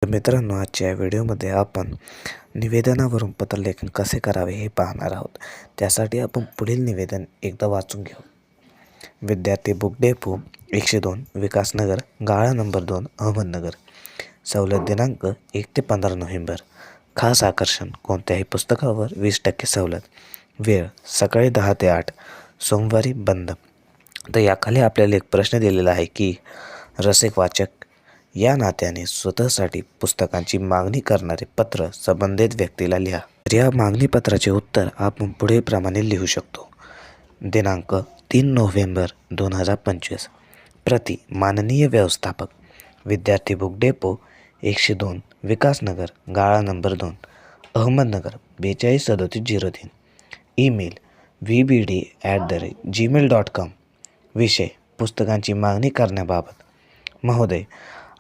मित्रांनो, आजच्या व्हिडिओमध्ये आपण निवेदनावरून पत्रलेखन कसे करावे हे पाहणार आहोत। त्यासाठी आपण पुढील निवेदन एकदा वाचून घेऊ। विद्यार्थी बुक डेपो 102 विकासनगर गाळा नंबर 2 अहमदनगर। सवलत दिनांक 1 ते 15 नोव्हेंबर। खास आकर्षण कोणत्याही पुस्तकावर 20% सवलत। वेळ सकाळी 10 ते 8, सोमवारी बंद। तर याखाली आपल्याला एक प्रश्न दिलेला आहे की रसिक वाचक या नात्याने स्वतःसाठी पुस्तकांची मागणी करणारे पत्र संबंधित व्यक्तीला लिहा। तर या मागणी पत्राचे उत्तर आपण पुढील प्रमाणे लिहू शकतो। दिनांक 3 नोव्हेंबर 2025। प्रति माननीय व्यवस्थापक, विद्यार्थी बुक डेपो 102 विकासनगर गाळा नंबर 2 अहमदनगर 423703। Email vbd@gmail.com। विषय पुस्तकांची मागणी करण्याबाबत। महोदय,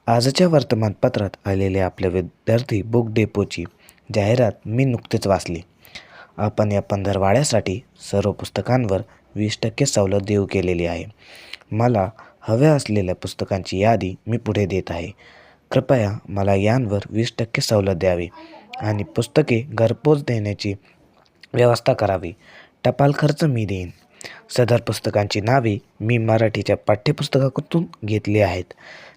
आजच्या वर्तमानपत्रात आलेले आपल्या विद्यार्थी बुक डेपोची जाहिरात मी नुकतेच वाचली। आपण या पंधरवाड्यासाठी सर्व पुस्तकांवर 20% सवलत देऊ केलेली आहे। मला हव्या असलेल्या पुस्तकांची यादी मी पुढे देत आहे। कृपया मला यांवर 20% सवलत द्यावी आणि पुस्तके घरपोच देण्याची व्यवस्था करावी। टपाल खर्च मी देईन। सदर पुस्तकांची नावे मी मराठीच्या पाठ्यपुस्तकातून घेतली आहेत,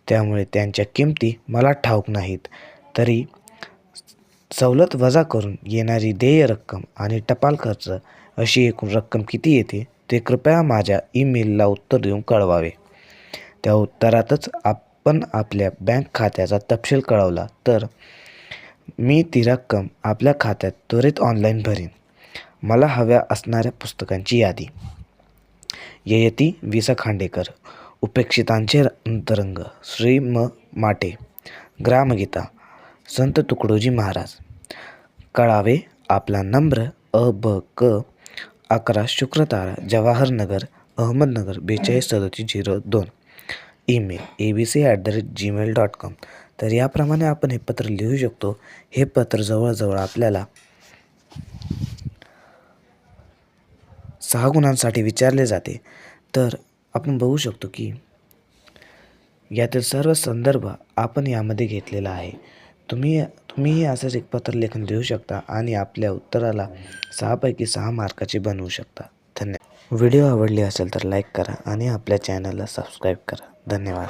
त्यामुळे त्यांच्या किमती मला ठाऊक नाहीत। तरी सवलत वजा करून येणारी देय रक्कम आणि टपाल खर्च अशी एकूण रक्कम किती येते ते कृपया माझ्या ईमेलला उत्तर देऊन कळवावे। त्या उत्तरातच आपण आपल्या बँक खात्याचा तपशील कळवला तर मी ती रक्कम आपल्या खात्यात त्वरित ऑनलाईन भरीन। मला हव्या असणाऱ्या पुस्तकांची यादी। ययाती वि. स. खांडेकर, उपेक्षितांचे अंतरंग, श्री म. माटे, ग्रामगीता, संत तुकडोजी महाराज, कळावे आपला नम्र अ. ब. क. 11 शुक्रतारा जवाहरनगर अहमदनगर 423702। Email abc@gmail.com। तर याप्रमाणे आपण हे पत्र लिहू शकतो। हे पत्र जवळजवळ आपल्याला 6 गुणांसाठी विचारले जाते। तर आपण बघू शकतो की यातील सर्व संदर्भ आपण यामध्ये घेतलेला आहे। तुम्ही असंच एक पत्रलेखन लिहू शकता आणि आपल्या उत्तराला 6 पैकी 6 मार्काचे बनवू शकता। धन्यवाद। व्हिडिओ आवडली असेल तर लाईक करा आणि आपल्या चॅनलला सबस्क्राईब करा। धन्यवाद।